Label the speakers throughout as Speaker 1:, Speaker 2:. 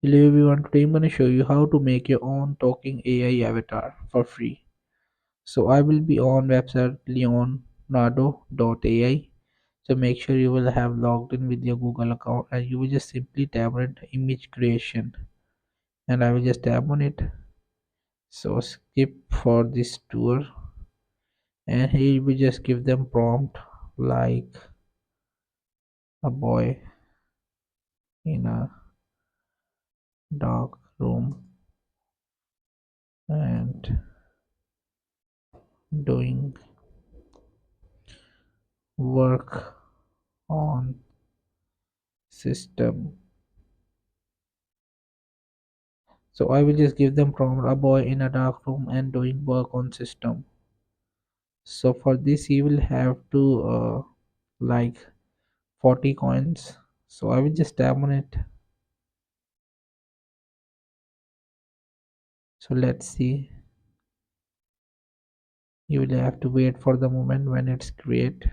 Speaker 1: Hello everyone, today I'm going to show you how to make your own talking AI avatar for free. So I will be on website leonardo.ai. So make sure you will have logged in with your Google account and you will just simply tap on image creation and I will just tap on it. So skip for this tour and here we just give them prompt like a boy in a dark room and doing work on system. So I will just give them prompt a boy in a dark room and doing work on system. So for this you will have to like 40 coins. So I will just tap on it. So let's see. You will have to wait for the moment when it's create.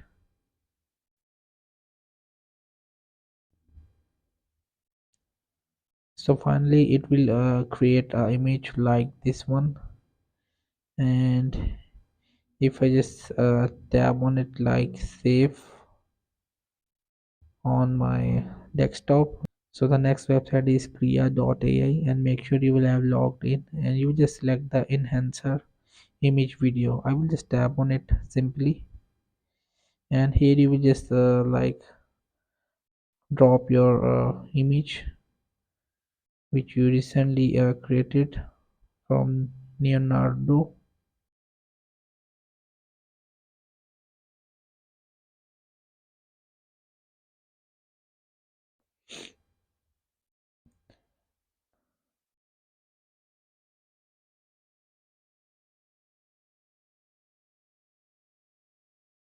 Speaker 1: So finally it will create an image like this one, and if I just tap on it like save on my desktop. So the next website is priya.ai and make sure you will have logged in and you just select the enhancer image video. I will just tap on it simply and here you will just like drop your image which you recently created from Leonardo.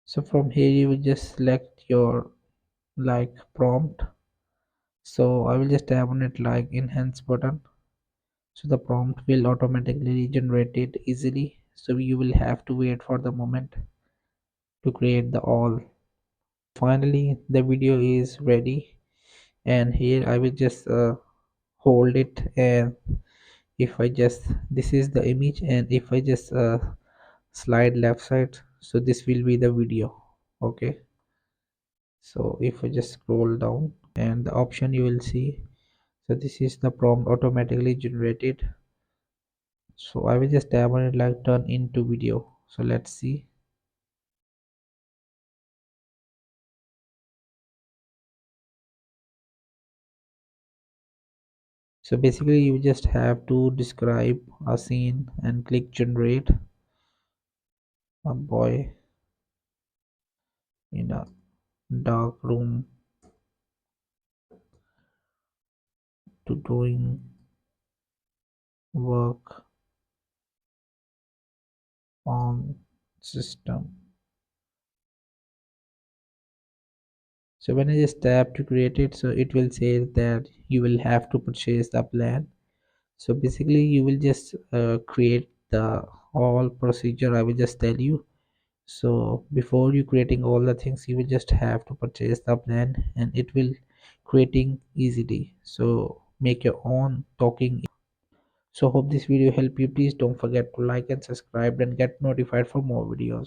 Speaker 1: So from here you will just select your like prompt. So I will just tap on it like enhance button. So the prompt will automatically generate it easily. So you will have to wait for the moment to create the all. Finally the video is ready and here I will just hold it and if I just this is the image and if I just slide left side, so this will be the video. Okay, so if I just scroll down and the option you will see, so this is the prompt automatically generated. So I will just tap on it like turn into video. So let's see. So basically you just have to describe a scene and click generate a boy in a dark room to doing work on system. So when I just tap to create it, so it will say that you will have to purchase the plan. So basically you will just create the all procedure. I will just tell you. So before you creating all the things, you will just have to purchase the plan and it will creating easily. So make your own talking. So hope this video help you. Please don't forget to like and subscribe and get notified for more videos.